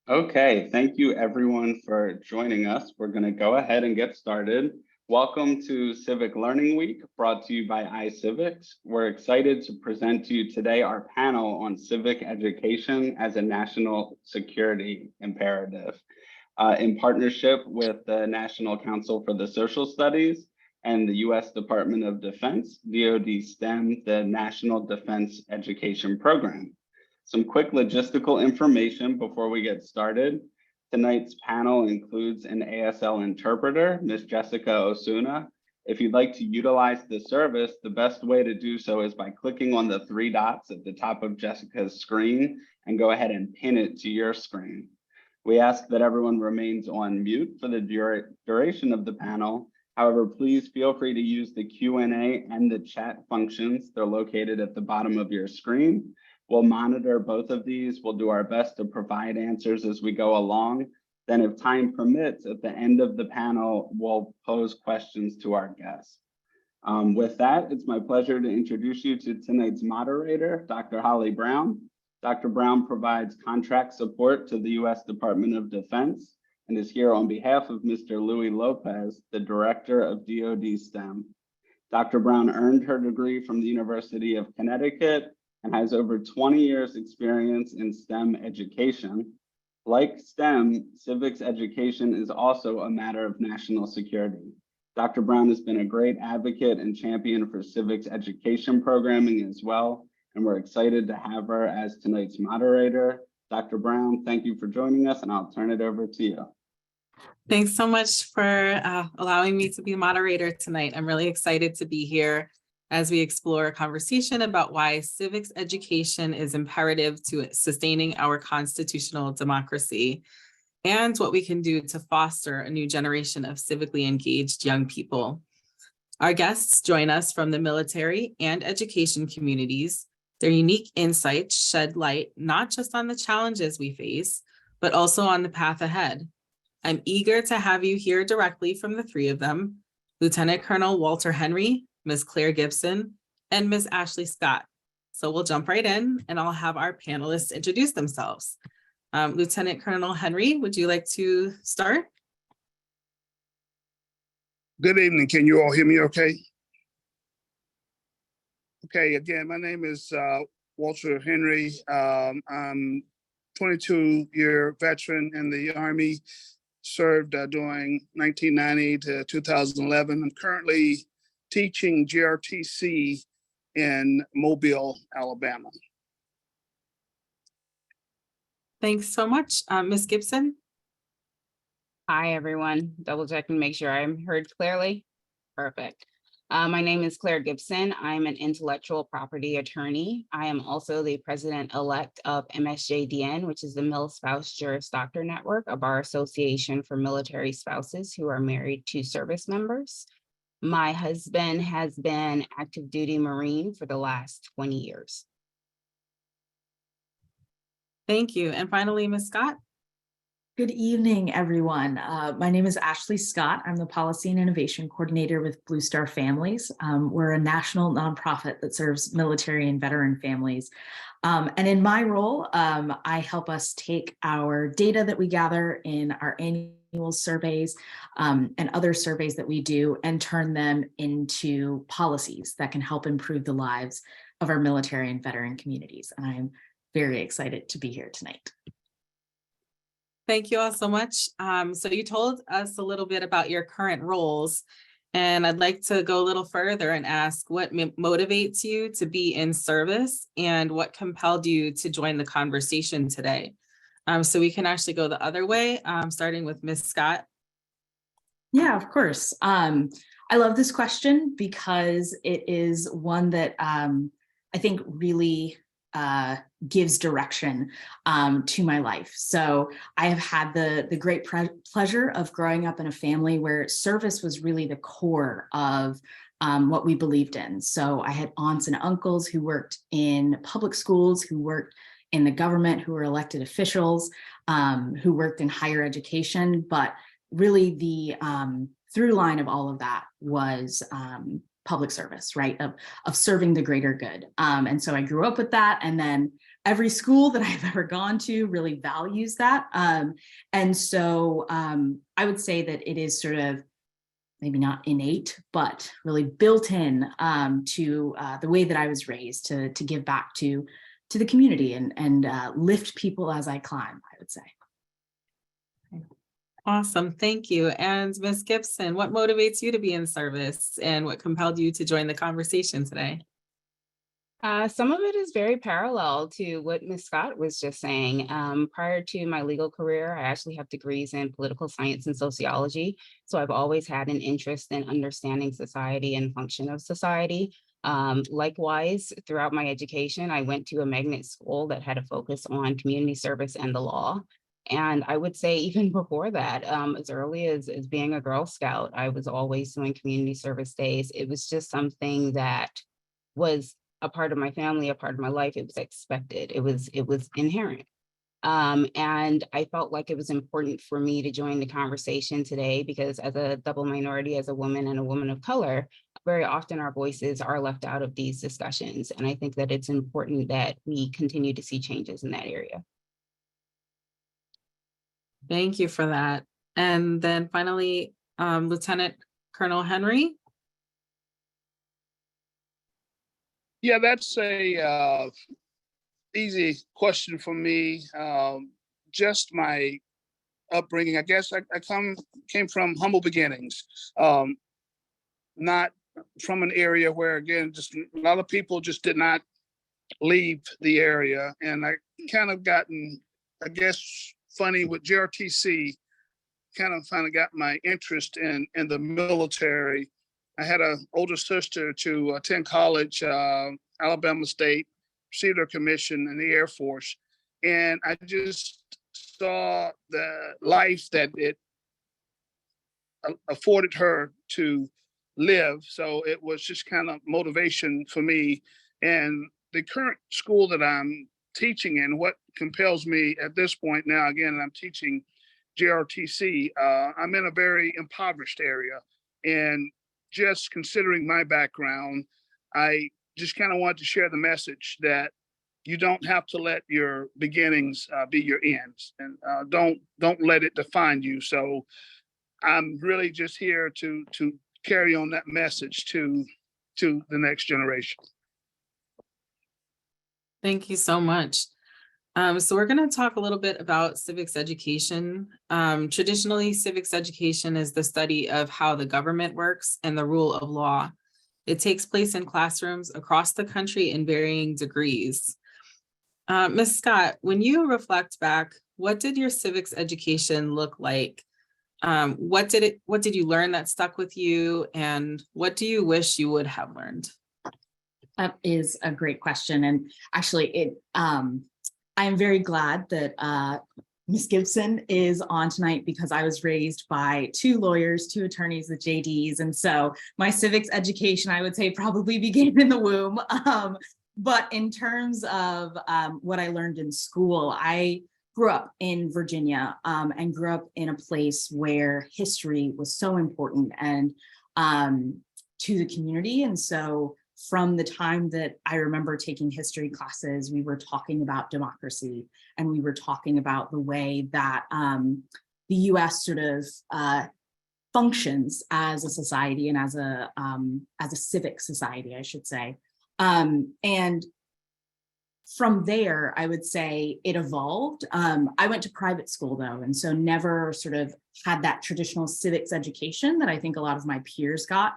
Okay, thank you everyone for joining us. We're going to go ahead and get started. Welcome to Civic Learning Week, brought to you by iCivics. We're excited to present to you today our panel on civic education as a national security imperative, in partnership with the National Council for the Social Studies and the U.S. Department of Defense, DoD STEM, the National Defense Education Program. Some quick logistical information before we get started. Tonight's panel includes an ASL interpreter, Ms. Jessica Osuna. If you'd like to utilize the service, the best way to do so is by clicking on the three dots at the top of Jessica's screen and go ahead and pin it to your screen. We ask that everyone remains on mute for the duration of the panel. However, please feel free to use the Q&A and the chat functions. They're located at the bottom of your screen. We'll monitor both of these. We'll do our best to provide answers as we go along. Then if time permits, at the end of the panel, we'll pose questions to our guests. With that, it's my pleasure to introduce you to tonight's moderator, Dr. Holly Brown. Dr. Brown provides contract support to the U.S. Department of Defense and is here on behalf of Mr. Louis Lopez, the Director of DoD STEM. Dr. Brown earned her degree from the University of Connecticut and has over 20 years experience in STEM education. Like STEM, civics education is also a matter of national security. Dr. Brown has been a great advocate and champion for civics education programming as well, and we're excited to have her as tonight's moderator. Dr. Brown, thank you for joining us, and I'll turn it over to you. Thanks so much for allowing me to be the moderator tonight. I'm really excited to be here as we explore a conversation about why civics education is imperative to sustaining our constitutional democracy and what we can do to foster a new generation of civically engaged young people. Our guests join us from the military and education communities. Their unique insights shed light not just on the challenges we face, but also on the path ahead. I'm eager to have you hear directly from the three of them, Lieutenant Colonel Walter Henry, Ms. Claire Gibson, and Ms. Ashley Scott. So we'll jump right in and I'll have our panelists introduce themselves. Lieutenant Colonel Henry, would you like to start? Good evening. Can you all hear me okay? Okay, again, my name is Walter Henry. I'm 22-year veteran in the Army, served during 1990 to 2011. I'm currently teaching GRTC in Mobile, Alabama. Thanks so much. Ms. Gibson? Hi, everyone. Double check and make sure I'm heard clearly. Perfect. My name is Claire Gibson. I'm an intellectual property attorney. I am also the president-elect of MSJDN, which is the Mil Spouse Juris Doctor Network, a bar association for military spouses who are married to service members. My husband has been active duty Marine for the last 20 years. Thank you. And finally, Ms. Scott? Good evening, everyone. My name is Ashley Scott. I'm the Policy and Innovation Coordinator with Blue Star Families. We're a national nonprofit that serves military and veteran families. And in my role, I help us take our data that we gather in our annual surveys and other surveys that we do and turn them into policies that can help improve the lives of our military and veteran communities. And I'm very excited to be here tonight. Thank you all so much. So you told us a little bit about your current roles, and I'd like to go a little further and ask what motivates you to be in service and what compelled you to join the conversation today. So we can actually go the other way, starting with Ms. Scott. Yeah, of course. I love this question because it is one that I think really gives direction to my life. So I have had the great pleasure of growing up in a family where service was really the core of what we believed in. So I had aunts and uncles who worked in public schools, who worked in the government, who were elected officials, who worked in higher education. But really the through line of all of that was public service, right? Of serving the greater good. And so I grew up with that. And then every school that I've ever gone to really values that. And so I would say that it is sort of maybe not innate, but really built in to the way that I was raised to give back to the community and lift people as I climb, I would say. Awesome, thank you. And Ms. Gibson, what motivates you to be in service and what compelled you to join the conversation today? Some of it is very parallel to what Ms. Scott was just saying. Prior to my legal career, I actually have degrees in political science and sociology. So I've always had an interest in understanding society and function of society. Likewise, throughout my education, I went to a magnet school that had a focus on community service and the law. And I would say even before that, as early as being a Girl Scout, I was always doing community service days. It was just something that was a part of my family, a part of my life. It was expected. It was inherent. And I felt like it was important for me to join the conversation today because as a double minority, as a woman and a woman of color, very often our voices are left out of these discussions. And I think that it's important that we continue to see changes in that area. Thank you for that. And then finally, Lieutenant Colonel Henry. Yeah, that's a easy question for me. Just my upbringing. I guess I came from humble beginnings. Not from an area where, again, just a lot of people just did not leave the area. And I kind of gotten, I guess, funny with JRTC, kind of finally got my interest in the military. I had an older sister to attend college, Alabama State, received her commission in the Air Force. And I just saw the life that it afforded her to live. So it was just kind of motivation for me. And the current school that I'm teaching in, what compels me at this point now, again, I'm teaching JRTC, I'm in a very impoverished area. And just considering my background, I just kind of want to share the message that you don't have to let your beginnings be your ends, and don't let it define you. So I'm really just here to carry on that message to the next generation. Thank you so much. So we're going to talk a little bit about civics education. Traditionally, civics education is the study of how the government works and the rule of law. It takes place in classrooms across the country in varying degrees. Ms. Scott, when you reflect back, what did your civics education look like? What did you learn that stuck with you? And what do you wish you would have learned? That is a great question. And actually, I'm very glad that Ms. Gibson is on tonight because I was raised by two lawyers, two attorneys with JDs. And so my civics education, I would say, probably began in the womb. But in terms of what I learned in school, I grew up in Virginia and grew up in a place where history was so important and to the community. And so from the time that I remember taking history classes, we were talking about democracy and we were talking about the way that the US sort of functions as a society and as a civic society, I should say. And from there, I would say it evolved. I went to private school though, and so never sort of had that traditional civics education that I think a lot of my peers got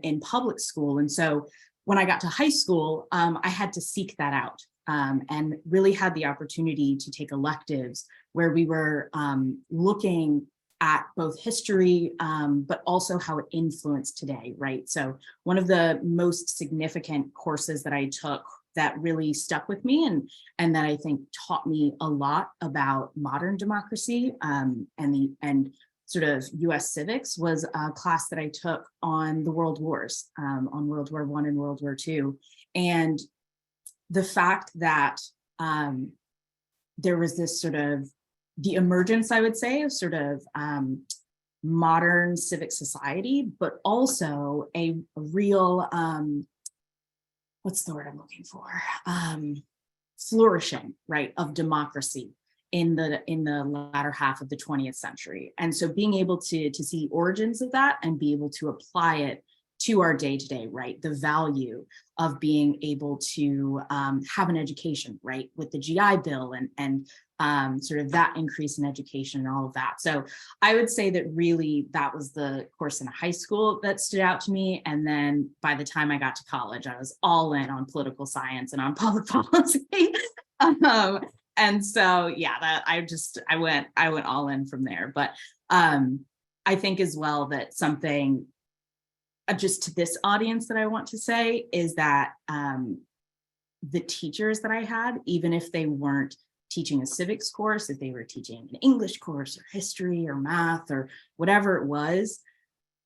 in public school. And so when I got to high school, I had to seek that out and really had the opportunity to take electives where we were looking at both history, but also how it influenced today, right? So one of the most significant courses that I took that really stuck with me and that I think taught me a lot about modern democracy and sort of US civics was a class that I took on the world wars, on World War I and World War II. And the fact that there was this sort of the emergence, I would say, of sort of modern civic society, but also a real, what's the word I'm looking for? flourishing, right, of democracy in the latter half of the 20th century. And so being able to see origins of that and be able to apply it to our day-to-day, right? The value of being able to have an education, right? With the GI Bill and sort of that increase in education and all of that. So I would say that really that was the course in high school that stood out to me. And then by the time I got to college, I was all in on political science and on public policy. And so, yeah, that I went all in from there. But I think as well that something just to this audience that I want to say is that the teachers that I had, even if they weren't teaching a civics course, if they were teaching an English course or history or math or whatever it was,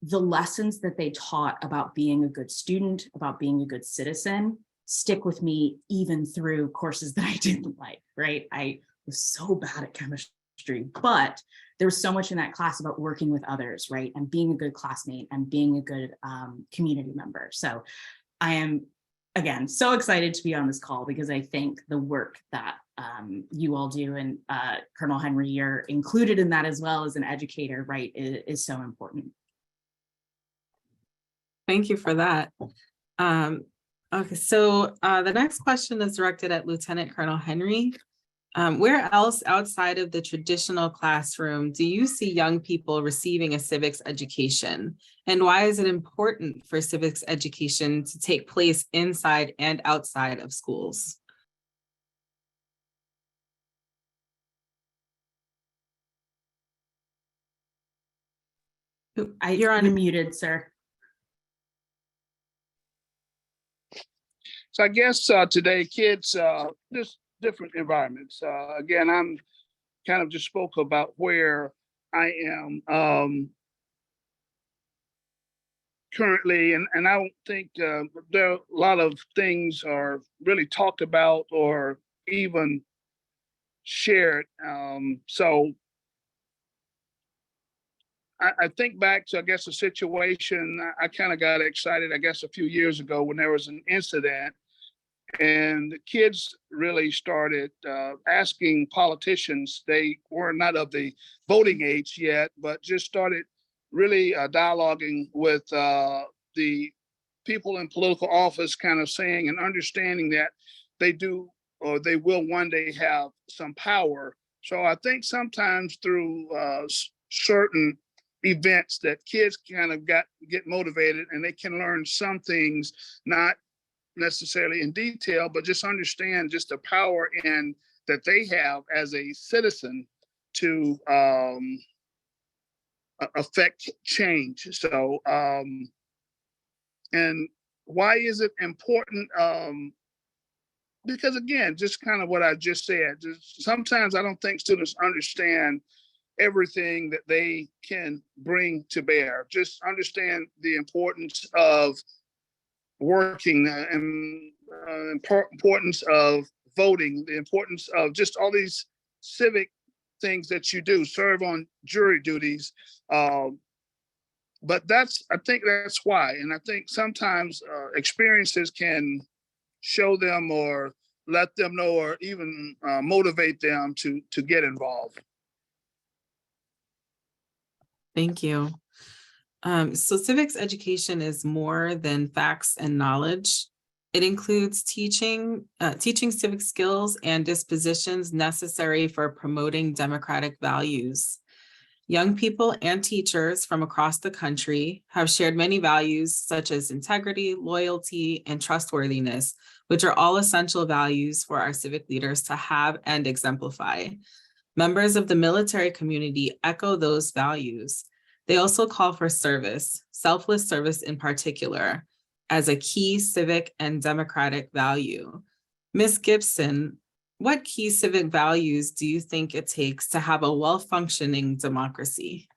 the lessons that they taught about being a good student, about being a good citizen, stick with me even through courses that I didn't like, right? I was so bad at chemistry, but there was so much in that class about working with others, right? And being a good classmate and being a good community member. So I am, again, so excited to be on this call because I think the work that you all do and Colonel Henry, you're included in that as well as an educator, right, is so important. Thank you for that. Okay, so the next question is directed at Lieutenant Colonel Henry. Where else outside of the traditional classroom do you see young people receiving a civics education? And why is it important for civics education to take place inside and outside of schools? You're unmuted, sir. So I guess today kids, just different environments. Again, I'm kind of just spoke about where I am currently, and I don't think there are a lot of things are really talked about or even shared. So I think back to, I guess, a situation, I kind of got excited, I guess, a few years ago when there was an incident and the kids really started asking politicians. They were not of the voting age yet, but just started really dialoguing with the people in political office, kind of saying and understanding that they do or they will one day have some power. So I think sometimes through certain events that kids kind of get motivated and they can learn some things, not necessarily in detail, but just understand just the power in that they have as a citizen to affect change. So, and why is it important? Because again, just kind of what I just said, just sometimes I don't think students understand everything that they can bring to bear. Just understand the importance of working and importance of voting, the importance of just all these civic things that you do, serve on jury duties. But I think that's why. And I think sometimes experiences can show them or let them know or even motivate them to get involved. Thank you. So civics education is more than facts and knowledge. It includes teaching civic skills and dispositions necessary for promoting democratic values. Young people and teachers from across the country have shared many values such as integrity, loyalty, and trustworthiness, which are all essential values for our civic leaders to have and exemplify. Members of the military community echo those values. They also call for service, selfless service in particular, as a key civic and democratic value. Ms. Gibson, what key civic values do you think it takes to have a well-functioning democracy?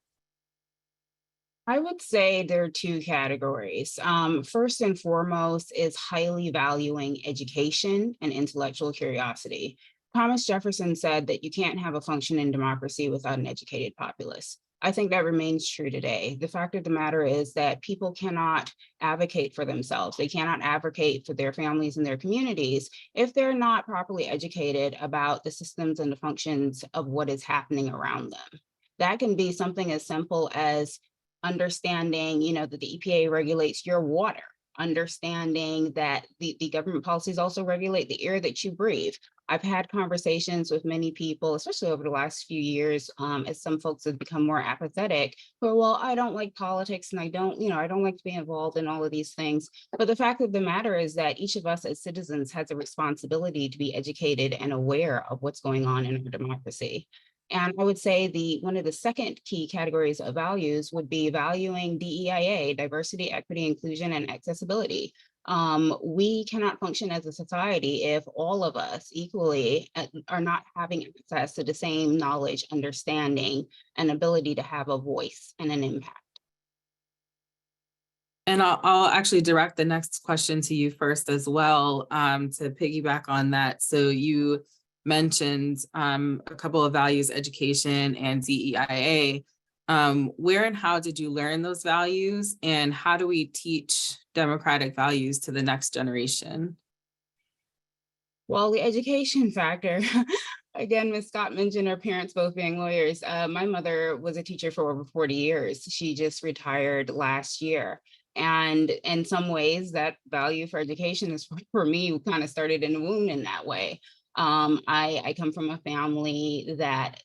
I would say there are two categories. First and foremost is highly valuing education and intellectual curiosity. Thomas Jefferson said that you can't have a functioning democracy without an educated populace. I think that remains true today. The fact of the matter is that people cannot advocate for themselves. They cannot advocate for their families and their communities if they're not properly educated about the systems and the functions of what is happening around them. That can be something as simple as understanding, that the EPA regulates your water, understanding that the government policies also regulate the air that you breathe. I've had conversations with many people, especially over the last few years, as some folks have become more apathetic, who are, well, I don't like politics and I don't like to be involved in all of these things. But the fact of the matter is that each of us as citizens has a responsibility to be educated and aware of what's going on in our democracy. And I would say one of the second key categories of values would be valuing DEIA, diversity, equity, inclusion, and accessibility. We cannot function as a society if all of us equally are not having access to the same knowledge, understanding, and ability to have a voice and an impact. And I'll actually direct the next question to you first as well, to piggyback on that. So you mentioned a couple of values, education and DEIA. Where and how did you learn those values, and how do we teach democratic values to the next generation? Well, the education factor, again, Ms. Scott mentioned her parents both being lawyers. My mother was a teacher for over 40 years. She just retired last year. And in some ways, that value for education is, for me, kind of started in the womb in that way. I come from a family that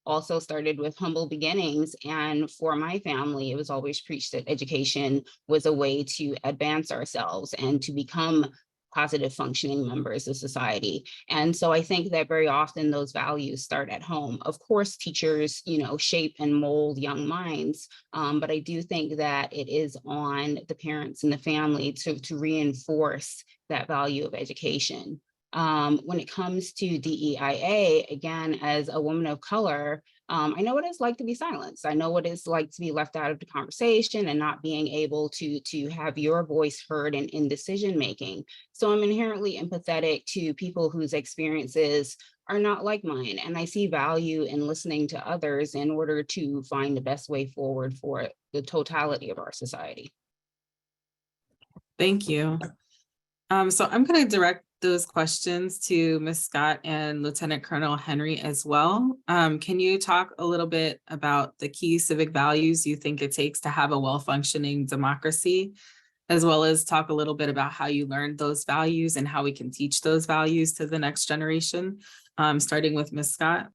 also started with humble beginnings. And for my family, it was always preached that education was a way to advance ourselves and to become positive functioning members of society. And so I think that very often those values start at home. Of course, teachers, shape and mold young minds, but I do think that it is on the parents and the family to reinforce that value of education. When it comes to DEIA, again, as a woman of color, I know what it's like to be silenced. I know what it's like to be left out of the conversation and not being able to have your voice heard in decision making. So I'm inherently empathetic to people whose experiences are not like mine. And I see value in listening to others in order to find the best way forward for the totality of our society. Thank you. So I'm going to direct those questions to Ms. Scott and Lieutenant Colonel Henry as well. Can you talk a little bit about the key civic values you think it takes to have a well-functioning democracy, as well as talk a little bit about how you learned those values and how we can teach those values to the next generation, starting with Ms. Scott?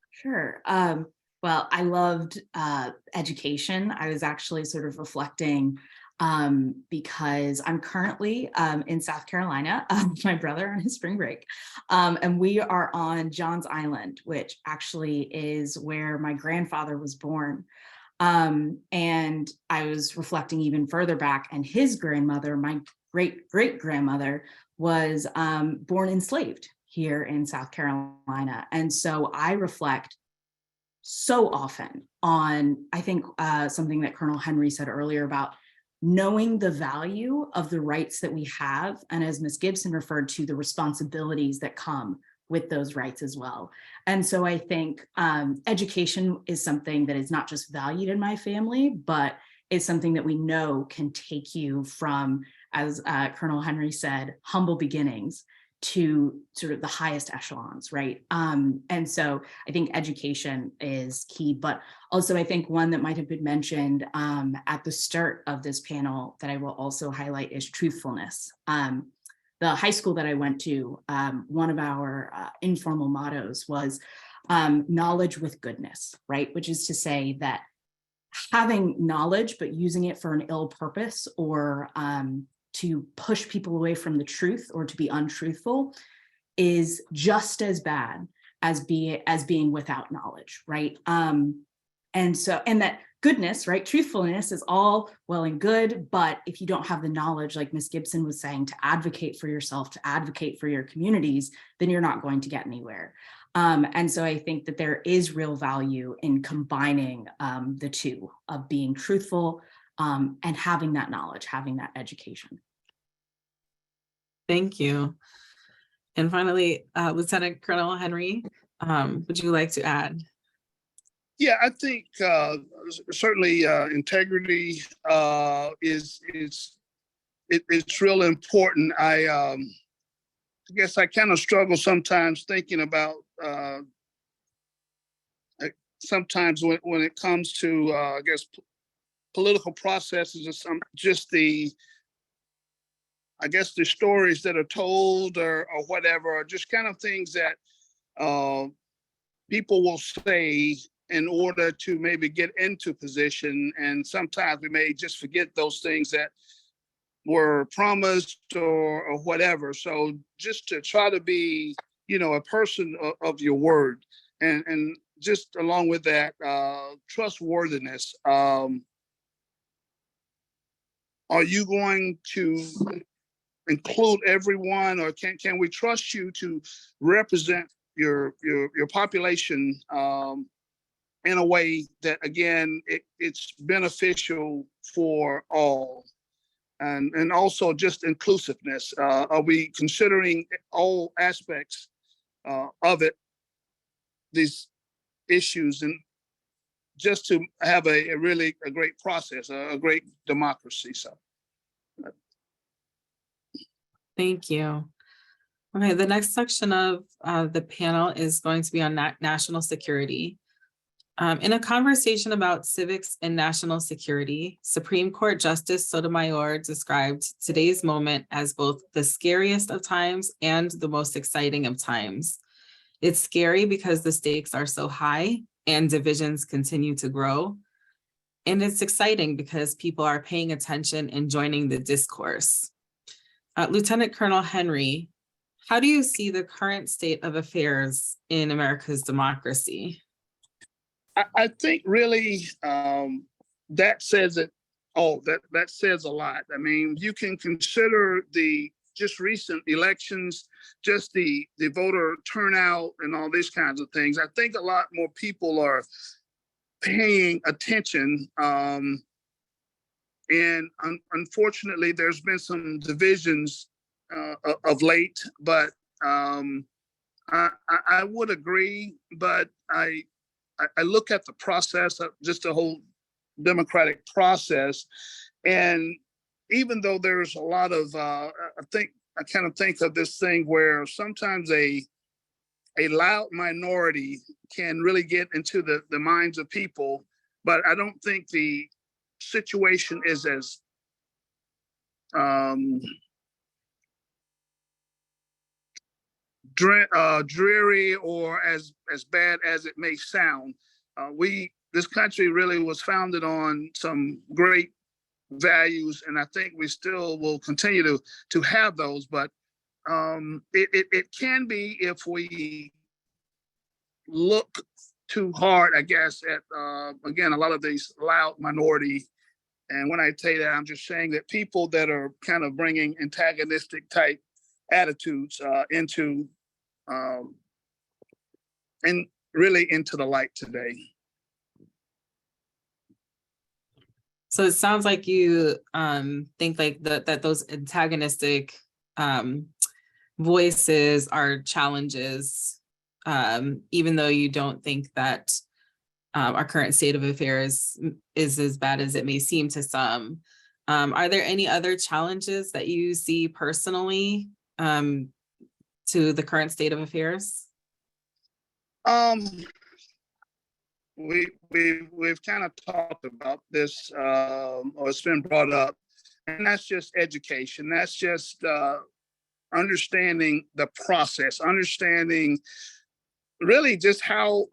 Sure. Well, I loved education. I was actually sort of reflecting because I'm currently in South Carolina with my brother on his spring break. And we are on Johns Island, which actually is where my grandfather was born. And I was reflecting even further back, and his grandmother, my great-great-grandmother, was born enslaved here in South Carolina. And so I reflect so often on, I think, something that Colonel Henry said earlier about knowing the value of the rights that we have, and as Ms. Gibson referred to, the responsibilities that come with those rights as well. And so I think education is something that is not just valued in my family, but is something that we know can take you from, as Colonel Henry said, humble beginnings to sort of the highest echelons, right? And so I think education is key, but also I think one that might have been mentioned at the start of this panel that I will also highlight is truthfulness. The high school that I went to, one of our informal mottos was knowledge with goodness, right? Which is to say that having knowledge, but using it for an ill purpose or to push people away from the truth or to be untruthful is just as bad as being without knowledge, right? And that goodness, right? Truthfulness is all well and good, but if you don't have the knowledge, like Ms. Gibson was saying, to advocate for yourself, to advocate for your communities, then you're not going to get anywhere. And so I think that there is real value in combining the two, of being truthful and having that knowledge, having that education. Thank you. And finally, Lieutenant Colonel Henry, would you like to add? Yeah, I think certainly integrity it's real important. I guess I kind of struggle sometimes thinking about sometimes when it comes to I guess political processes and some just the I guess the stories that are told or whatever, or just kind of things that people will say in order to maybe get into position. And sometimes we may just forget those things that were promised or whatever. So just to try to be, a person of your word, and just along with that, trustworthiness. Are you going to include everyone, or can we trust you to represent your population in a way that, again, it's beneficial for all? And also just inclusiveness. Are we considering all aspects of it, these issues, and just to have a really great process, a great democracy? So. Thank you. Okay, the next section of the panel is going to be on national security. In a conversation about civics and national security, Supreme Court Justice Sotomayor described today's moment as both the scariest of times and the most exciting of times. It's scary because the stakes are so high and divisions continue to grow. And it's exciting because people are paying attention and joining the discourse. Lieutenant Colonel Henry, how do you see the current state of affairs in America's democracy? I think really that says it all. That says a lot. I mean, you can consider the just recent elections, just the voter turnout and all these kinds of things. I think a lot more people are paying attention. And unfortunately, there's been some divisions of late, but I would agree, but I look at the process, just the whole democratic process, and even though there's a lot of, I kind of think of this thing where sometimes a loud minority can really get into the minds of people, but I don't think the situation is as dreary or as bad as it may sound. This country really was founded on some great values, and I think we still will continue to have those. But it can be, if we look too hard, I guess, at again, a lot of these loud minority. And when I say that, I'm just saying that people that are kind of bringing antagonistic type attitudes into and really into the light today. So it sounds like you think like that those antagonistic voices are challenges, even though you don't think that our current state of affairs is as bad as it may seem to some. Are there any other challenges that you see personally to the current state of affairs? We've kind of talked about this, or it's been brought up, and that's just education. That's just understanding the process, understanding really just how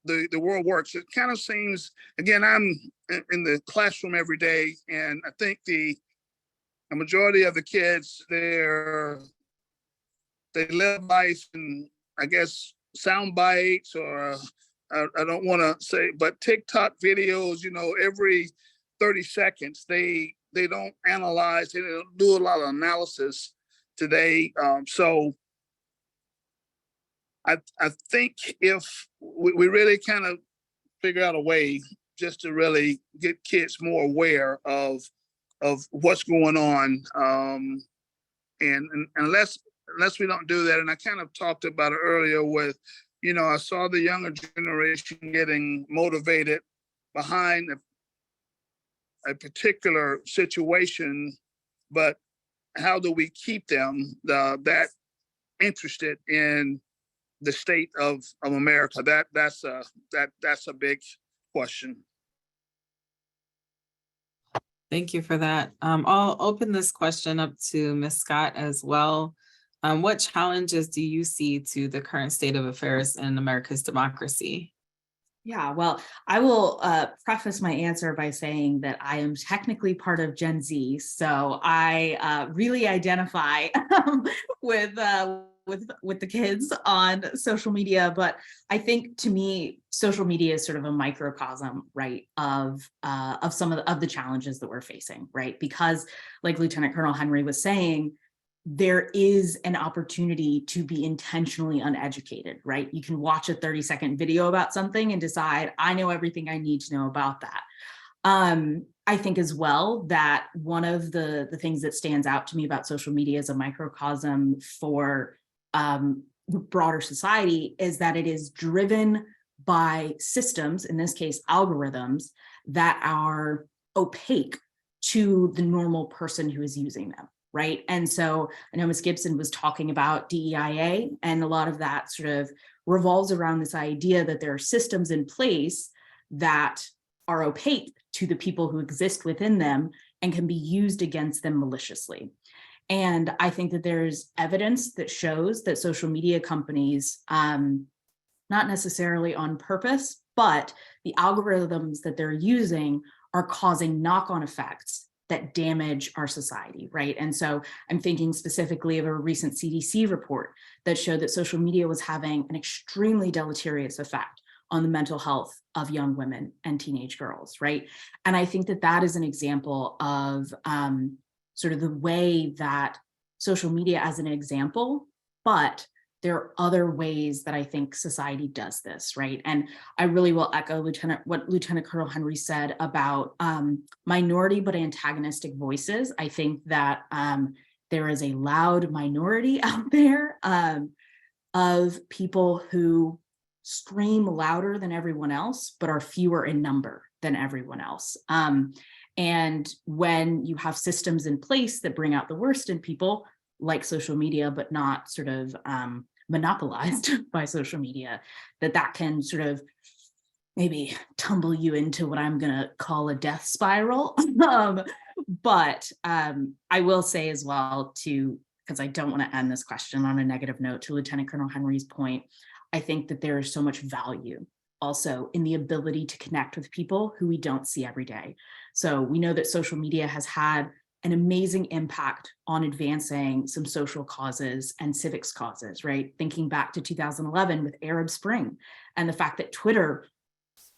the world works. It kind of seems, again, I'm in the classroom every day, and I think the majority of the kids there, they live life in, I guess, sound bites, or I don't want to say, but TikTok videos, every 30 seconds, they don't analyze, they don't do a lot of analysis today. So I think if we really kind of figure out a way just to really get kids more aware of what's going on, and unless we don't do that, and I kind of talked about it earlier with I saw the younger generation getting motivated behind a particular situation, but how do we keep them that interested in the state of America? That's a big question. Thank you for that. I'll open this question up to Ms. Scott as well. What challenges do you see to the current state of affairs in America's democracy? Yeah, well, I will preface my answer by saying that I am technically part of Gen Z, so I really identify with the kids on social media. But I think, to me, social media is sort of a microcosm, right, of some of the challenges that we're facing, right? Because, like Lieutenant Colonel Henry was saying, there is an opportunity to be intentionally uneducated, right? You can watch a 30-second video about something and decide, I know everything I need to know about that. I think as well that one of the things that stands out to me about social media as a microcosm for broader society is that it is driven by systems, in this case, algorithms, that are opaque to the normal person who is using them. Right. And so I know Ms. Gibson was talking about DEIA, and a lot of that sort of revolves around this idea that there are systems in place that are opaque to the people who exist within them and can be used against them maliciously. And I think that there's evidence that shows that social media companies, not necessarily on purpose, but the algorithms that they're using are causing knock-on effects that damage our society, right? And so I'm thinking specifically of a recent CDC report that showed that social media was having an extremely deleterious effect on the mental health of young women and teenage girls, right? And I think that that is an example of sort of the way that social media as an example, but there are other ways that I think society does this, right? And I really will echo what Lieutenant Colonel Henry said about minority but antagonistic voices. I think that there is a loud minority out there of people who scream louder than everyone else, but are fewer in number than everyone else. And when you have systems in place that bring out the worst in people, like social media, but not sort of monopolized by social media, that can sort of maybe tumble you into what I'm gonna call a death spiral. But I will say as well, too, because I don't want to end this question on a negative note, to Lieutenant Colonel Henry's point, I think that there is so much value also in the ability to connect with people who we don't see every day. So we know that social media has had an amazing impact on advancing some social causes and civics causes, right? Thinking back to 2011 with Arab Spring and the fact that Twitter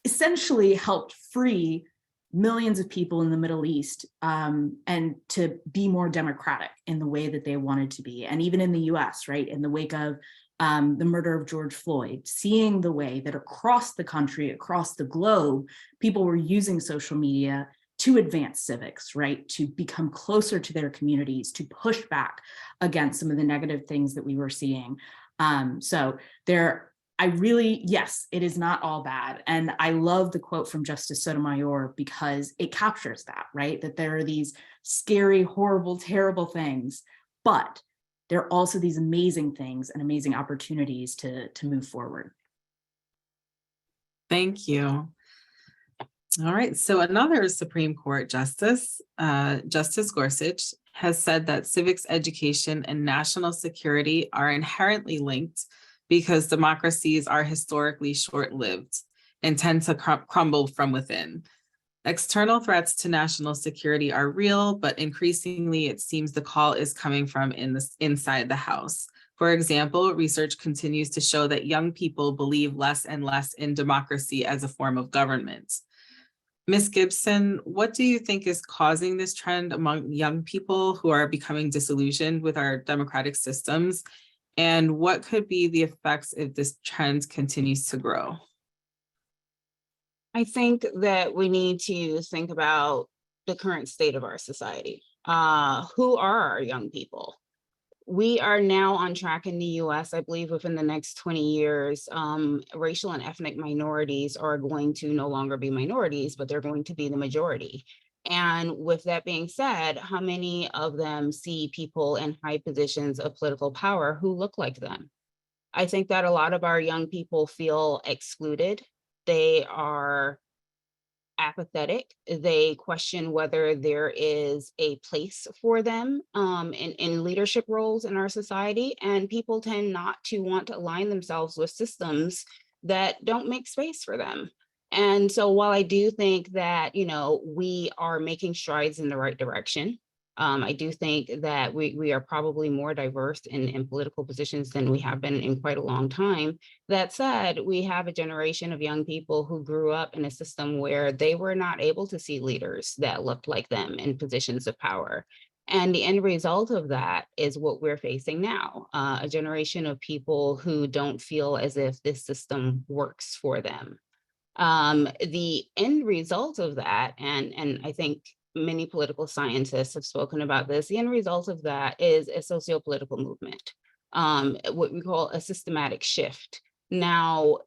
essentially helped free millions of people in the Middle East and to be more democratic in the way that they wanted to be. And even in the US, right, in the wake of the murder of George Floyd, seeing the way that across the country, across the globe, people were using social media to advance civics, right? To become closer to their communities, to push back against some of the negative things that we were seeing. Yes, it is not all bad. And I love the quote from Justice Sotomayor because it captures that, right? That there are these scary, horrible, terrible things, but there are also these amazing things and amazing opportunities to move forward. Thank you. All right, so another Supreme Court justice, Justice Gorsuch, has said that civics education and national security are inherently linked because democracies are historically short-lived and tend to crumble from within. External threats to national security are real, but increasingly it seems the call is coming from inside the house. For example, research continues to show that young people believe less and less in democracy as a form of government. Ms. Gibson, what do you think is causing this trend among young people who are becoming disillusioned with our democratic systems? And what could be the effects if this trend continues to grow? I think that we need to think about the current state of our society. Who are our young people? We are now on track in the US, I believe within the next 20 years, racial and ethnic minorities are going to no longer be minorities, but they're going to be the majority. And with that being said, how many of them see people in high positions of political power who look like them? I think that a lot of our young people feel excluded. They are apathetic. They question whether there is a place for them in leadership roles in our society. And people tend not to want to align themselves with systems that don't make space for them. And so while I do think that, we are making strides in the right direction, I do think that we are probably more diverse in political positions than we have been in quite a long time. That said, we have a generation of young people who grew up in a system where they were not able to see leaders that looked like them in positions of power. And the end result of that is what we're facing now, a generation of people who don't feel as if this system works for them. The end result of that, and I think many political scientists have spoken about this, the end result of that is a socio-political movement, what we call a systematic shift. Now,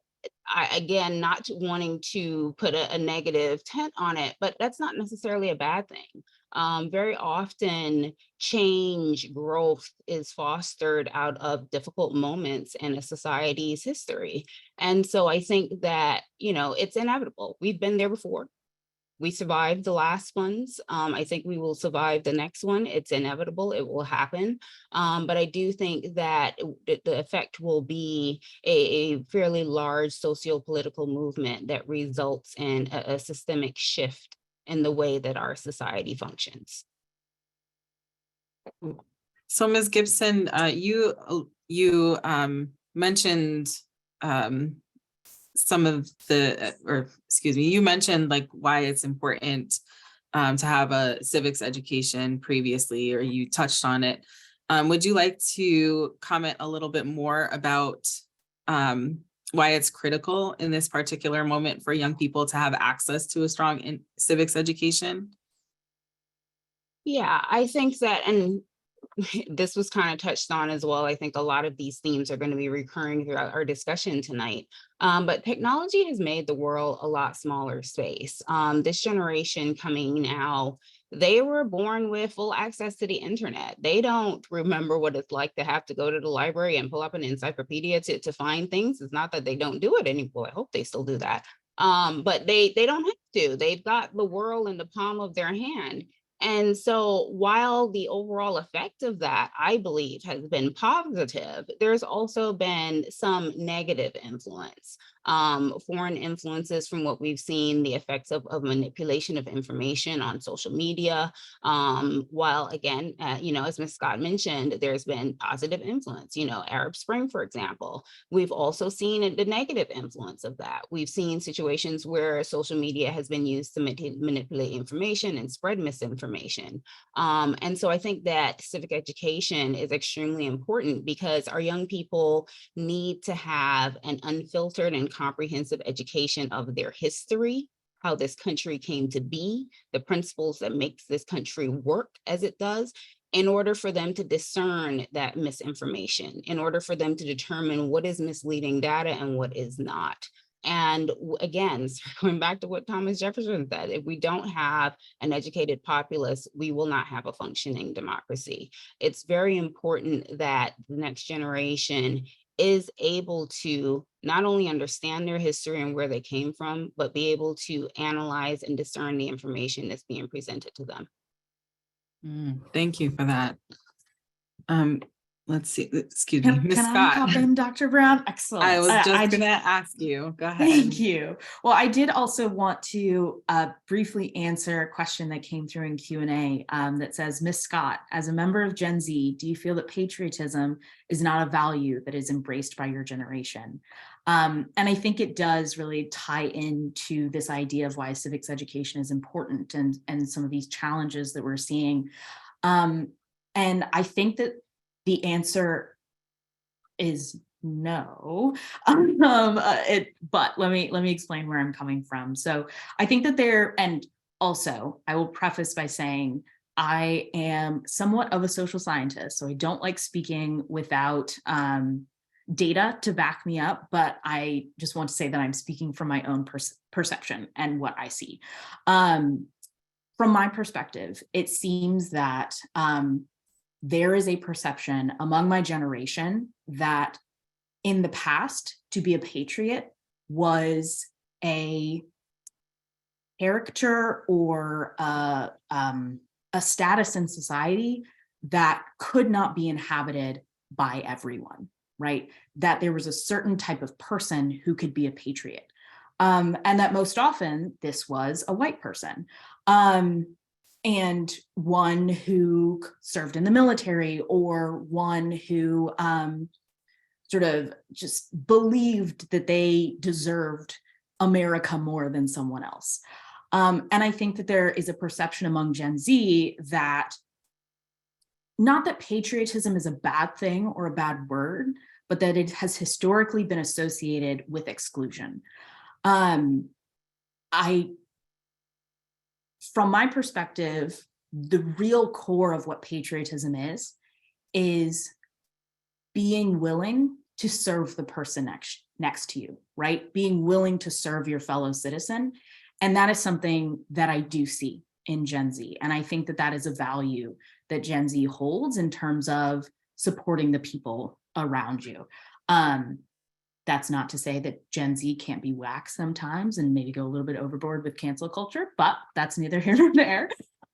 again, not wanting to put a negative tint on it, but that's not necessarily a bad thing. Very often, change, growth is fostered out of difficult moments in a society's history. And so I think that, it's inevitable. We've been there before. We survived the last ones. I think we will survive the next one. It's inevitable. It will happen. But I do think that the effect will be a fairly large socio-political movement that results in a systemic shift in the way that our society functions. So Ms. Gibson, you mentioned some of you mentioned like why it's important to have a civics education previously, or you touched on it. Would you like to comment a little bit more about why it's critical in this particular moment for young people to have access to a strong civics education? Yeah, I think that, and this was kind of touched on as well. I think a lot of these themes are going to be recurring throughout our discussion tonight. But technology has made the world a lot smaller space. This generation coming now, they were born with full access to the internet. They don't remember what it's like to have to go to the library and pull up an encyclopedia to find things. It's not that they don't do it anymore. I hope they still do that. But they don't have to. They've got the world in the palm of their hand. And so while the overall effect of that, I believe, has been positive, there's also been some negative influence. Foreign influences from what we've seen, the effects of manipulation of information on social media. While again, as Ms. Scott mentioned, there's been positive influence, Arab Spring, for example. We've also seen the negative influence of that. We've seen situations where social media has been used to manipulate information and spread misinformation. And so I think that civic education is extremely important because our young people need to have an unfiltered and comprehensive education of their history, how this country came to be, the principles that makes this country work as it does, in order for them to discern that misinformation, in order for them to determine what is misleading data and what is not. And again, going back to what Thomas Jefferson said, if we don't have an educated populace, we will not have a functioning democracy. It's very important that the next generation is able to not only understand their history and where they came from, but be able to analyze and discern the information that's being presented to them. Thank you for that. Let's see, excuse me, Ms. Scott. Can I hop in, Dr. Brown? Excellent. I was just gonna ask you, go ahead. Thank you. Well, I did also want to briefly answer a question that came through in Q&A that says, Ms. Scott, as a member of Gen Z, do you feel that patriotism is not a value that is embraced by your generation? And I think it does really tie into this idea of why civics education is important and some of these challenges that we're seeing. And I think that the answer is no, but let me explain where I'm coming from. So I think that and also I will preface by saying I am somewhat of a social scientist, so I don't like speaking without data to back me up, but I just want to say that I'm speaking from my own perception and what I see. From my perspective, it seems that there is a perception among my generation that in the past, to be a patriot was a character or a status in society that could not be inhabited by everyone, right? That there was a certain type of person who could be a patriot. And that most often this was a white person. And one who served in the military, or one who sort of just believed that they deserved America more than someone else. And I think that there is a perception among Gen Z that, not that patriotism is a bad thing or a bad word, but that it has historically been associated with exclusion. From my perspective, the real core of what patriotism is being willing to serve the person next to you, right? Being willing to serve your fellow citizen. And that is something that I do see in Gen Z. And I think that that is a value that Gen Z holds in terms of supporting the people around you. That's not to say that Gen Z can't be whack sometimes and maybe go a little bit overboard with cancel culture, but that's neither here nor there.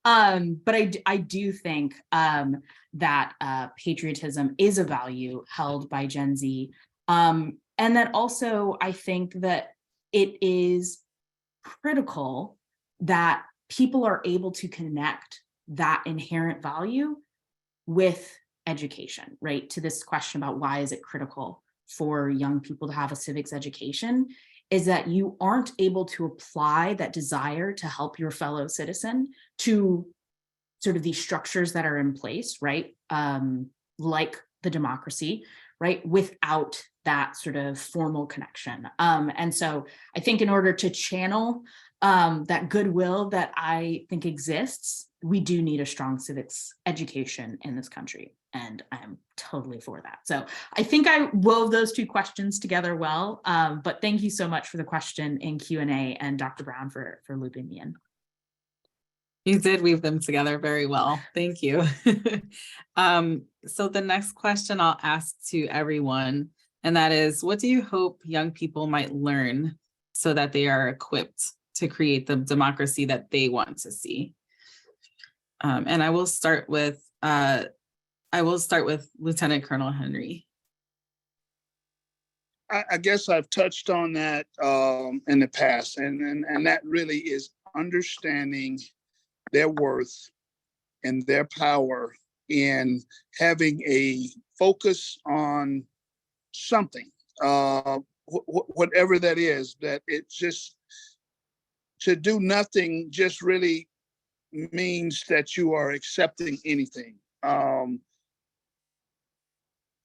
But I do think that patriotism is a value held by Gen Z. And that also, I think that it is critical that people are able to connect that inherent value with education, right? To this question about why is it critical for young people to have a civics education, is that you aren't able to apply that desire to help your fellow citizen to sort of these structures that are in place, right? Like the democracy, right? Without that sort of formal connection. And so I think in order to channel that goodwill that I think exists, we do need a strong civics education in this country. And I'm totally for that. So I think I wove those two questions together well, but thank you so much for the question in Q&A, and Dr. Brown for looping me in. You did weave them together very well. Thank you. So the next question I'll ask to everyone, and that is, what do you hope young people might learn so that they are equipped to create the democracy that they want to see? And I will start with Lieutenant Colonel Henry. I guess I've touched on that in the past, and that really is understanding their worth and their power in having a focus on something, whatever that is, that it's just to do nothing just really means that you are accepting anything.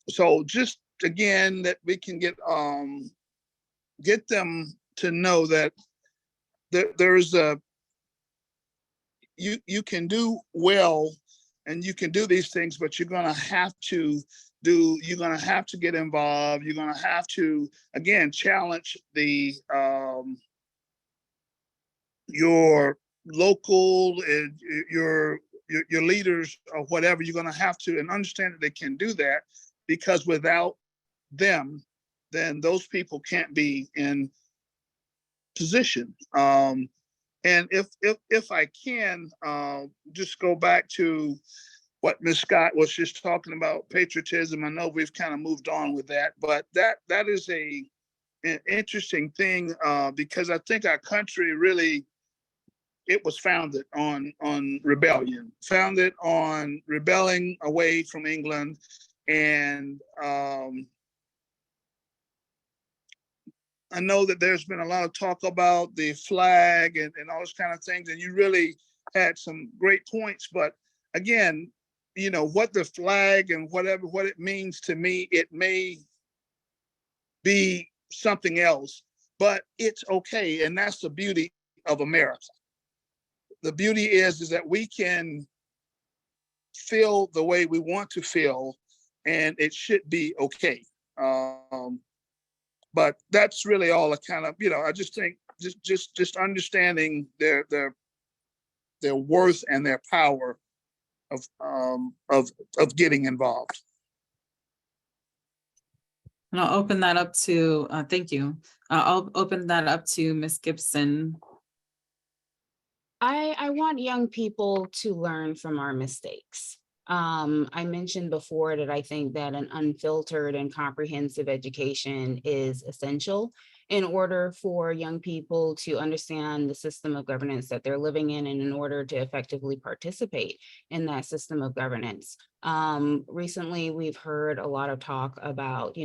So just again, that we can get them to know that there's a you can do well and you can do these things, but you're gonna have to get involved. You're gonna have to, again, challenge the your local and your leaders or whatever. You're gonna have to, and understand that they can do that, because without them, then those people can't be in position. And if I can just go back to what Ms. Scott was just talking about, patriotism. I know we've kind of moved on with that, but that is an interesting thing, because I think our country really, it was founded on rebellion, founded on rebelling away from England. And I know that there's been a lot of talk about the flag and all those kind of things, and you really had some great points. But again, you know, what the flag and what it means to me, it may be something else, but it's okay. And that's the beauty of America. The beauty is that we can feel the way we want to feel, and it should be okay. But that's really all I kind of, I just think just understanding their worth and their power of getting involved. And I'll open that up to, thank you. I'll open that up to Ms. Gibson. I want young people to learn from our mistakes. I mentioned before that I think that an unfiltered and comprehensive education is essential in order for young people to understand the system of governance that they're living in, and in order to effectively participate in that system of governance. Recently, we've heard a lot of talk about,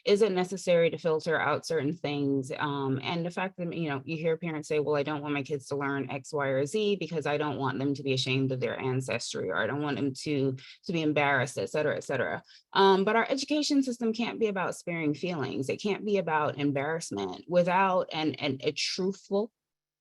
is it necessary to filter out certain things? And the fact that, you hear parents say, well, I don't want my kids to learn X, Y, or Z because I don't want them to be ashamed of their ancestry, or I don't want them to be embarrassed, et cetera, et cetera. But our education system can't be about sparing feelings. It can't be about embarrassment. Without a truthful,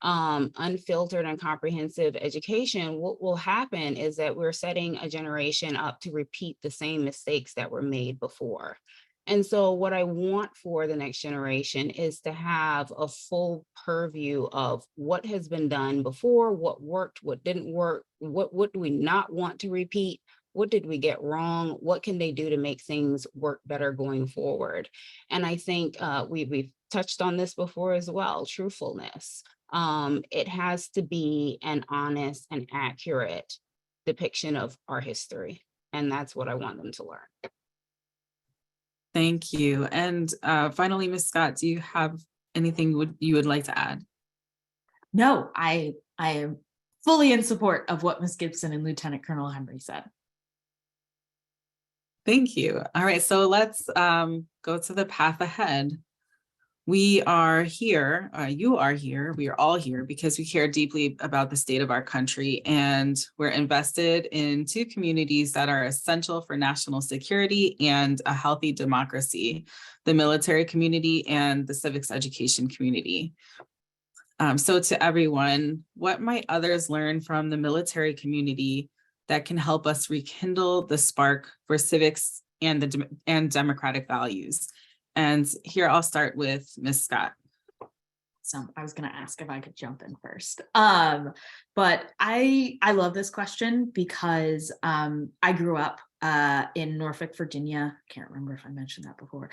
unfiltered and comprehensive education, what will happen is that we're setting a generation up to repeat the same mistakes that were made before. And so what I want for the next generation is to have a full purview of what has been done before, what worked, what didn't work, what do we not want to repeat, what did we get wrong, what can they do to make things work better going forward. And I think we've touched on this before as well, truthfulness. It has to be an honest and accurate depiction of our history. And that's what I want them to learn. Thank you. And finally, Ms. Scott, do you have anything you would like to add? No, I am fully in support of what Ms. Gibson and Lieutenant Colonel Henry said. Thank you. All right, so let's go to the path ahead. We are here, you are here, we are all here because we care deeply about the state of our country, and we're invested in two communities that are essential for national security and a healthy democracy, the military community and the civics education community. So to everyone, what might others learn from the military community that can help us rekindle the spark for civics and democratic values? And here I'll start with Ms. Scott. So I was going to ask if I could jump in first. But I love this question because I grew up in Norfolk, Virginia. Can't remember if I mentioned that before,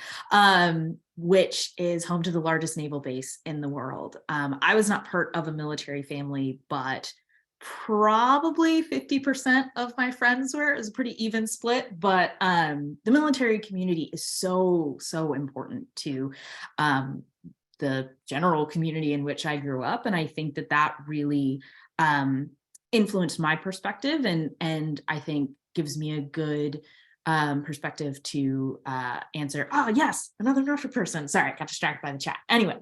which is home to the largest naval base in the world. I was not part of a military family, but probably 50% of my friends were. It was a pretty even split, but the military community is so important to the general community in which I grew up. And I think that really influenced my perspective, and I think gives me a good perspective to answer. Oh yes, another Norfolk person. Sorry, I got distracted by the chat. Anyway,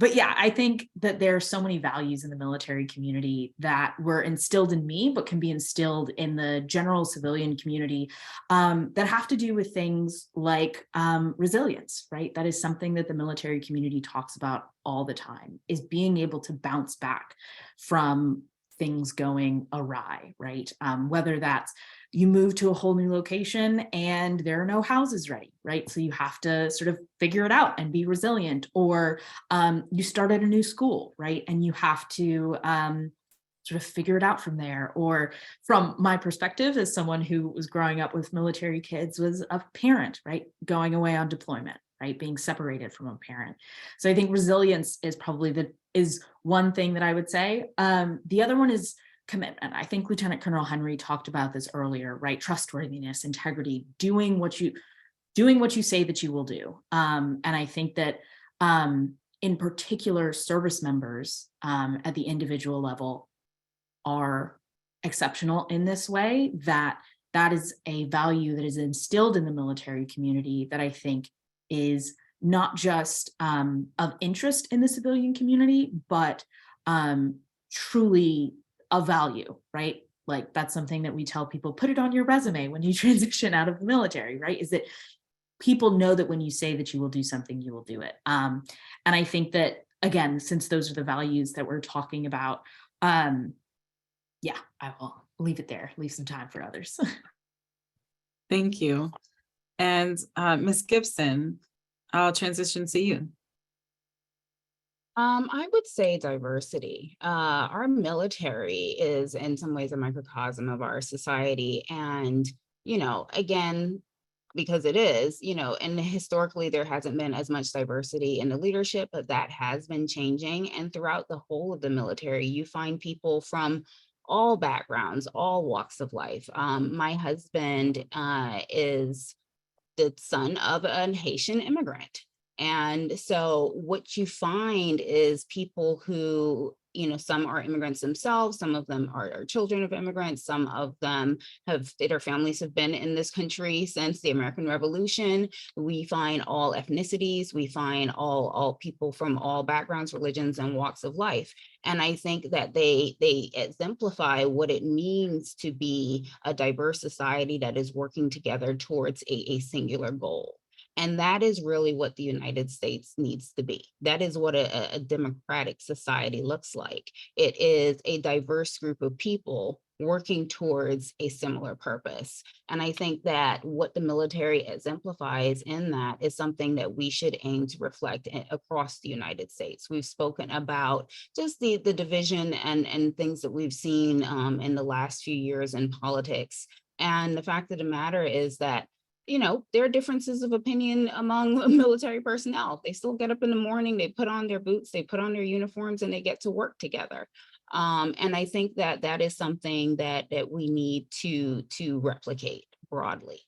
but yeah, I think that there are so many values in the military community that were instilled in me, but can be instilled in the general civilian community that have to do with things like resilience, right? That is something that the military community talks about all the time, is being able to bounce back from things going awry, right? Whether that's you move to a whole new location and there are no houses ready, right? So you have to sort of figure it out and be resilient, or you start at a new school, right? And you have to sort of figure it out from there. Or from my perspective as someone who was growing up with military kids, was a parent, right? Going away on deployment, right? Being separated from a parent. So I think resilience is probably is one thing that I would say. The other one is commitment. I think Lieutenant Colonel Henry talked about this earlier, right? Trustworthiness, integrity, doing what you say that you will do. And I think that in particular, service members at the individual level are exceptional in this way, that is a value that is instilled in the military community that I think is not just of interest in the civilian community, but truly of value, right? Like that's something that we tell people, put it on your resume when you transition out of the military, right? Is that people know that when you say that you will do something, you will do it. And I think that, again, since those are the values that we're talking about, yeah, leave it there, leave some time for others. Thank you. And Ms. Gibson, I'll transition to you. I would say diversity. Our military is in some ways a microcosm of our society. And, again, because it is, and historically there hasn't been as much diversity in the leadership, but that has been changing. And throughout the whole of the military, you find people from all backgrounds, all walks of life. My husband is the son of a Haitian immigrant. And so what you find is people who, some are immigrants themselves, some of them are children of immigrants, some of them their families have been in this country since the American Revolution. We find all ethnicities, we find all people from all backgrounds, religions, and walks of life. And I think that they exemplify what it means to be a diverse society that is working together towards a singular goal. And that is really what the United States needs to be. That is what a democratic society looks like. It is a diverse group of people working towards a similar purpose. And I think that what the military exemplifies in that is something that we should aim to reflect across the United States. We've spoken about just the division and things that we've seen in the last few years in politics. And the fact of the matter is that there are differences of opinion among military personnel. They still get up in the morning, they put on their boots, they put on their uniforms, and they get to work together. And I think that that is something that we need to replicate broadly.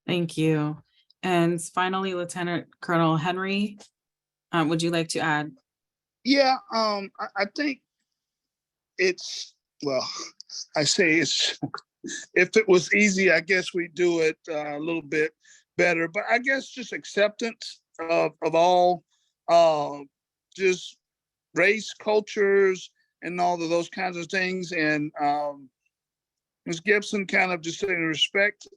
Thank you. And finally, Lieutenant Colonel Henry, would you like to add? Yeah, I think it's, well, I say it's, if it was easy, I guess we'd do it a little bit better. But I guess just acceptance of all, just race, cultures, and all of those kinds of things. And Ms. Gibson kind of just saying respect,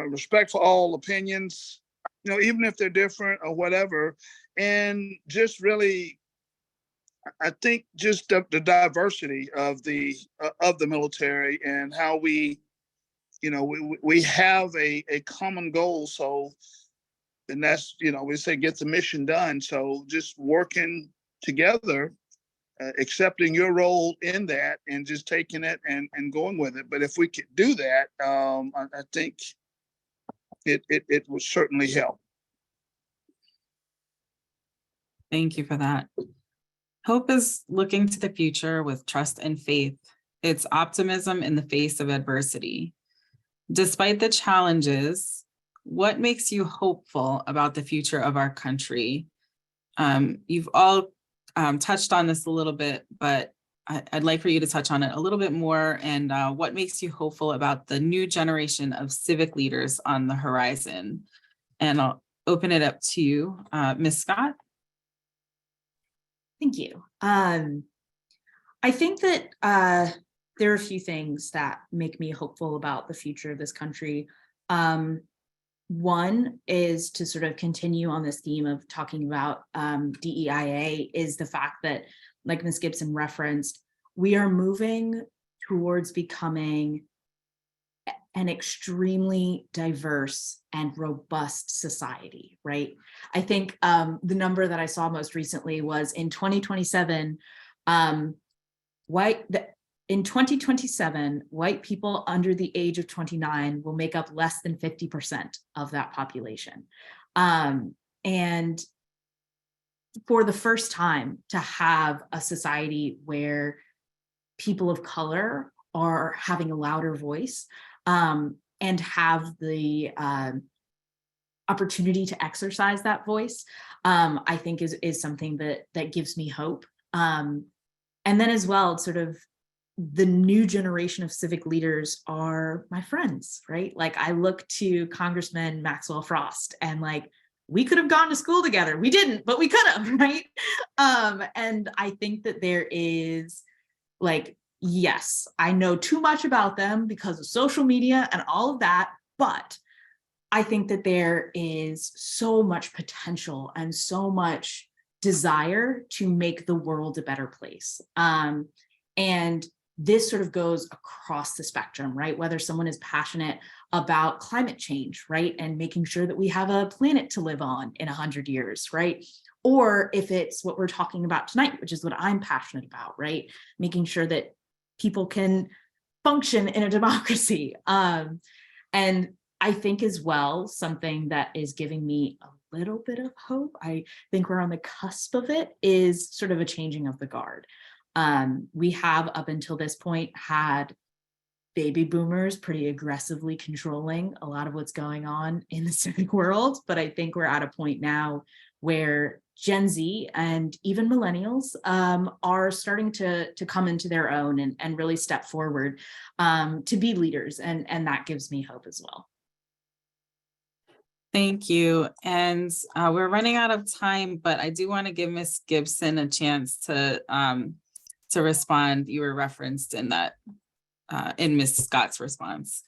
respect for all opinions, even if they're different or whatever. And just really, I think just the diversity of the military and how we have a common goal. So, and that's, we say get the mission done. So just working together, accepting your role in that and just taking it and going with it. But if we could do that, I think it would certainly help. Thank you for that. Hope is looking to the future with trust and faith. It's optimism in the face of adversity. Despite the challenges, what makes you hopeful about the future of our country? You've all touched on this a little bit, but I'd like for you to touch on it a little bit more. And what makes you hopeful about the new generation of civic leaders on the horizon? And I'll open it up to you, Ms. Scott. Thank you. I think that there are a few things that make me hopeful about the future of this country. One is to sort of continue on this theme of talking about DEIA, is the fact that, like Ms. Gibson referenced, we are moving towards becoming an extremely diverse and robust society, right? I think the number that I saw most recently was in 2027, white people under the age of 29 will make up less than 50% of that population. And for the first time, to have a society where people of color are having a louder voice, and have the opportunity to exercise that voice, I think is something that gives me hope. And then as well, sort of the new generation of civic leaders are my friends, right? Like I look to Congressman Maxwell Frost and like, we could have gone to school together. We didn't, but we could have, right? And I think that there is like, yes, I know too much about them because of social media and all of that, but I think that there is so much potential and so much desire to make the world a better place. And this sort of goes across the spectrum, right? Whether someone is passionate about climate change, right? And making sure that we have a planet to live on in 100 years, right? Or if it's what we're talking about tonight, which is what I'm passionate about, right? Making sure that people can function in a democracy. And I think as well, something that is giving me a little bit of hope, I think we're on the cusp of it, is sort of a changing of the guard. We have up until this point had baby boomers pretty aggressively controlling a lot of what's going on in the civic world, but I think we're at a point now where Gen Z and even millennials are starting to come into their own and really step forward to be leaders, and that gives me hope as well. Thank you. And we're running out of time, but I do want to give Ms. Gibson a chance to respond. You were referenced in that in Ms. Scott's response.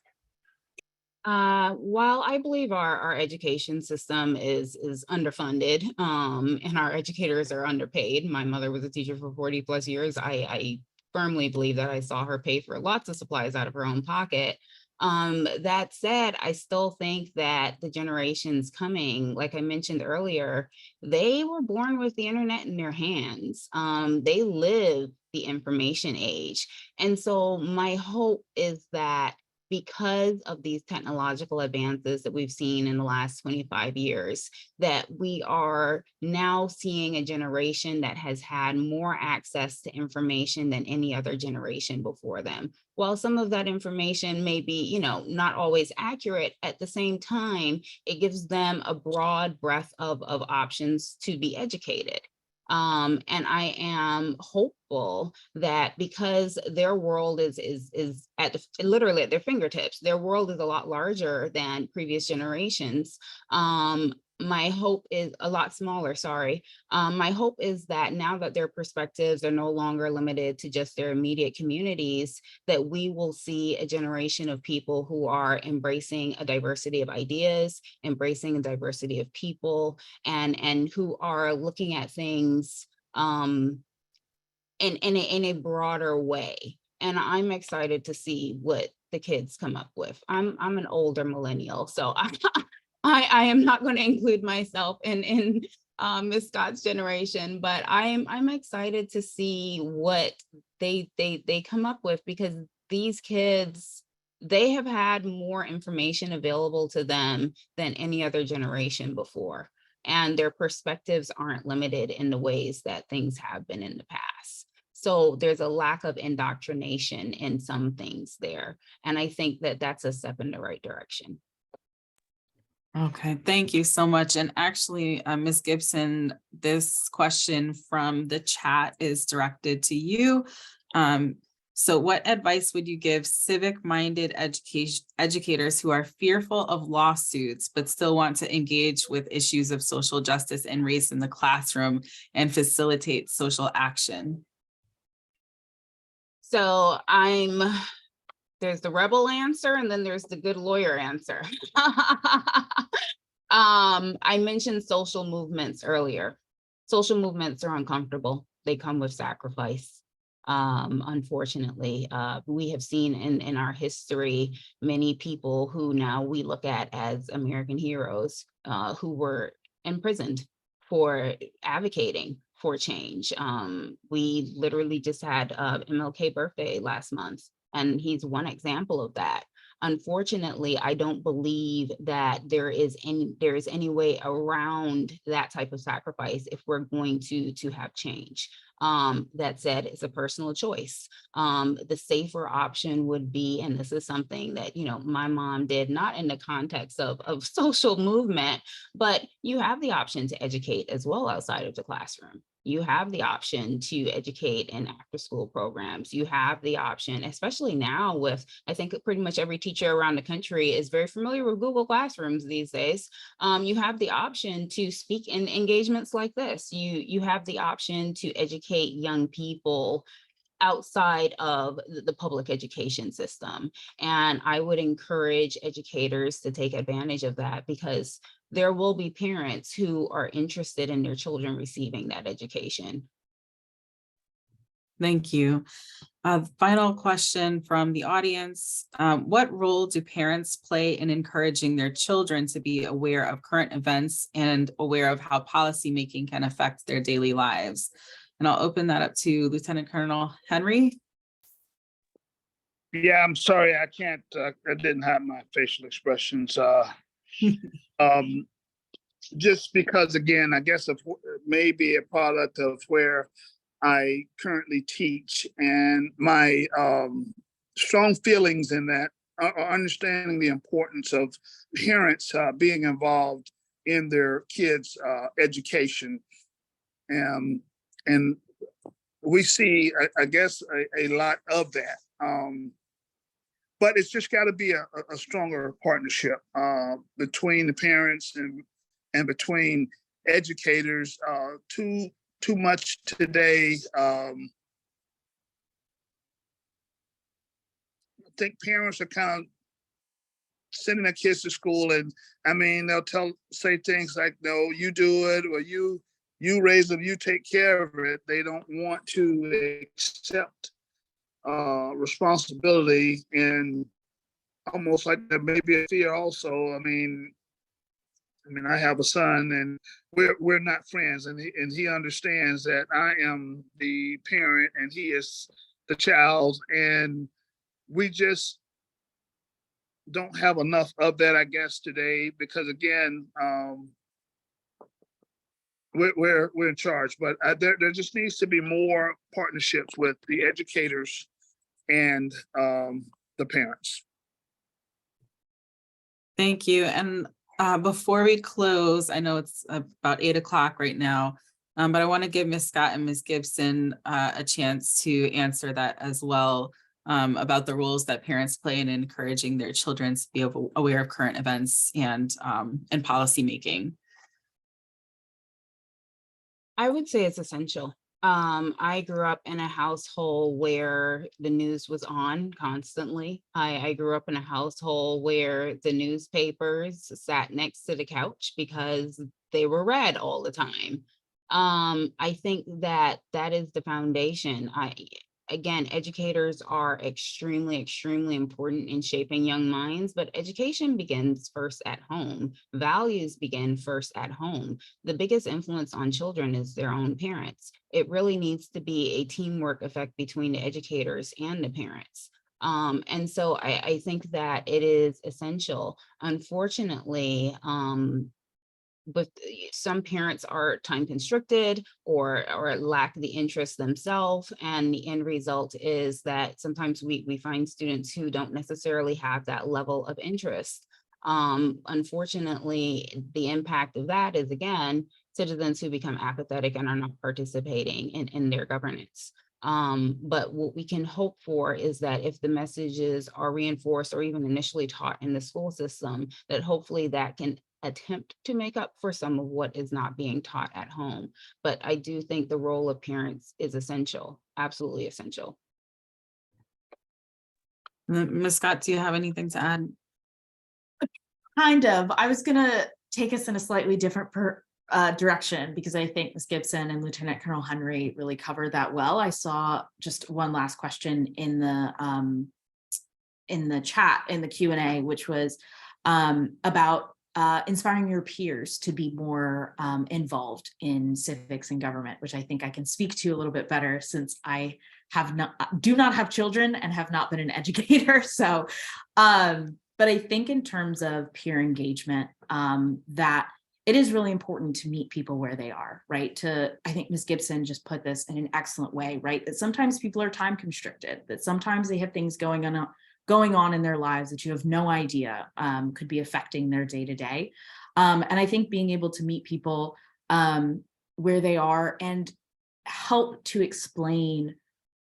While I believe our education system is underfunded, and our educators are underpaid, my mother was a teacher for 40 plus years. I firmly believe that. I saw her pay for lots of supplies out of her own pocket. That said, I still think that the generations coming, like I mentioned earlier, they were born with the internet in their hands. They live the information age. And so my hope is that because of these technological advances that we've seen in the last 25 years, that we are now seeing a generation that has had more access to information than any other generation before them. While some of that information may be, not always accurate, at the same time, it gives them a broad breadth of options to be educated. And I am hopeful that because their world is literally at their fingertips, their world is a lot larger than previous generations. My hope is a lot smaller, sorry. My hope is that now that their perspectives are no longer limited to just their immediate communities, that we will see a generation of people who are embracing a diversity of ideas, embracing a diversity of people, and who are looking at things in a broader way. And I'm excited to see what the kids come up with. I'm an older millennial, so I am not going to include myself in Ms. Scott's generation, but I'm excited to see what they come up with, because these kids, they have had more information available to them than any other generation before, and their perspectives aren't limited in the ways that things have been in the past. So there's a lack of indoctrination in some things there, and I think that that's a step in the right direction. Okay, thank you so much. And actually, Ms. Gibson, this question from the chat is directed to you. So what advice would you give civic-minded educators who are fearful of lawsuits, but still want to engage with issues of social justice and race in the classroom and facilitate social action? So there's the rebel answer, and then there's the good lawyer answer. I mentioned social movements earlier. Social movements are uncomfortable. They come with sacrifice. Unfortunately, we have seen in our history many people who now we look at as American heroes who were imprisoned for advocating for change. We literally just had MLK birthday last month, and he's one example of that. Unfortunately, I don't believe that there is any way around that type of sacrifice if we're going to have change. That said, it's a personal choice. The safer option would be, and this is something that my mom did, not in the context of social movement, but you have the option to educate as well outside of the classroom. You have the option to educate in after-school programs. You have the option, especially now with, I think pretty much every teacher around the country is very familiar with Google Classrooms these days. You have the option to speak in engagements like this. You have the option to educate young people outside of the public education system. And I would encourage educators to take advantage of that, because there will be parents who are interested in their children receiving that education. Thank you. Final question from the audience. What role do parents play in encouraging their children to be aware of current events and aware of how policymaking can affect their daily lives? And I'll open that up to Lieutenant Colonel Henry. Yeah, I'm sorry, I can't, I didn't have my facial expressions. Just because, again, I guess of maybe a product of where I currently teach, and my strong feelings in that are understanding the importance of parents being involved in their kids' education. And we see, I guess, a lot of that. But it's just got to be a stronger partnership between the parents and between educators. Too much today. I think parents are kind of sending their kids to school, and I mean they'll say things like, "No, you do it," or "You raise them, you take care of it." They don't want to accept responsibility, and almost like there may be a fear also. I mean, I have a son, and we're not friends, and he understands that I am the parent and he is the child, and we just don't have enough of that, I guess, today, because again, we're in charge, but there just needs to be more partnerships with the educators and the parents. Thank you. And before we close, I know it's about 8 o'clock right now, but I want to give Ms. Scott and Ms. Gibson a chance to answer that as well, about the roles that parents play in encouraging their children to be aware of current events and policy making. I would say it's essential. I grew up in a household where the news was on constantly. I grew up in a household where the newspapers sat next to the couch because they were read all the time. I think that is the foundation. Again, educators are extremely, extremely important in shaping young minds, but education begins first at home. Values begin first at home. The biggest influence on children is their own parents. It really needs to be a teamwork effect between the educators and the parents. And so I think that it is essential. Unfortunately, but some parents are time constricted or lack the interest themselves, and the end result is that sometimes we find students who don't necessarily have that level of interest. Unfortunately, the impact of that is, again, citizens who become apathetic and are not participating in their governance. But what we can hope for is that if the messages are reinforced or even initially taught in the school system, that hopefully that can attempt to make up for some of what is not being taught at home. But I do think the role of parents is essential, absolutely essential. Ms. Scott, do you have anything to add? Kind of. I was going to take us in a slightly different direction, because I think Ms. Gibson and Lieutenant Colonel Henry really covered that well. I saw just one last question in the chat, in the Q&A, which was about inspiring your peers to be more involved in civics and government, which I think I can speak to a little bit better, since I do not have children and have not been an educator. So, but I think in terms of peer engagement, that it is really important to meet people where they are, right? I think Ms. Gibson just put this in an excellent way, right? That sometimes people are time constricted, that sometimes they have things going on in their lives that you have no idea could be affecting their day-to-day. And I think being able to meet people where they are and help to explain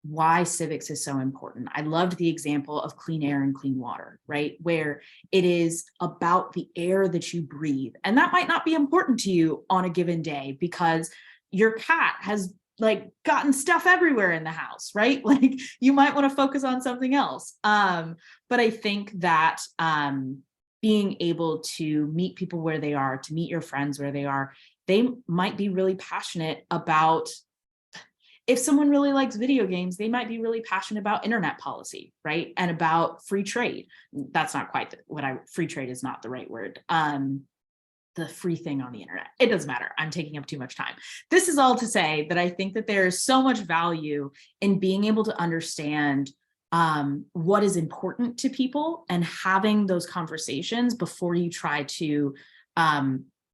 why civics is so important. I loved the example of clean air and clean water, right? Where it is about the air that you breathe. And that might not be important to you on a given day because your cat has gotten stuff everywhere in the house, right? Like you might want to focus on something else. But I think that being able to meet people where they are, to meet your friends where they are, they might be really passionate about, If someone really likes video games, they might be really passionate about internet policy, right? And about free trade. That's not quite free trade is not the right word. The free thing on the internet. It doesn't matter. I'm taking up too much time. This is all to say that I think that there is so much value in being able to understand what is important to people and having those conversations before you try to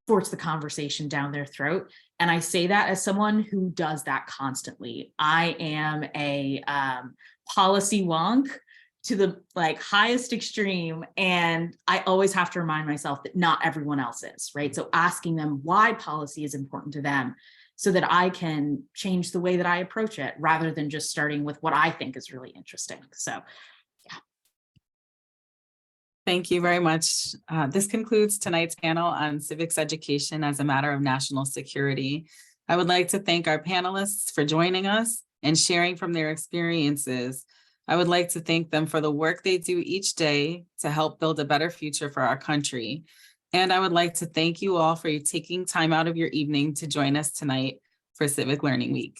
force the conversation down their throat. And I say that as someone who does that constantly. I am a policy wonk to the highest extreme. And I always have to remind myself that not everyone else is, right? So asking them why policy is important to them so that I can change the way that I approach it rather than just starting with what I think is really interesting. So, yeah. Thank you very much. This concludes tonight's panel on civics education as a matter of national security. I would like to thank our panelists for joining us and sharing from their experiences. I would like to thank them for the work they do each day to help build a better future for our country. And I would like to thank you all for taking time out of your evening to join us tonight for Civic Learning Week.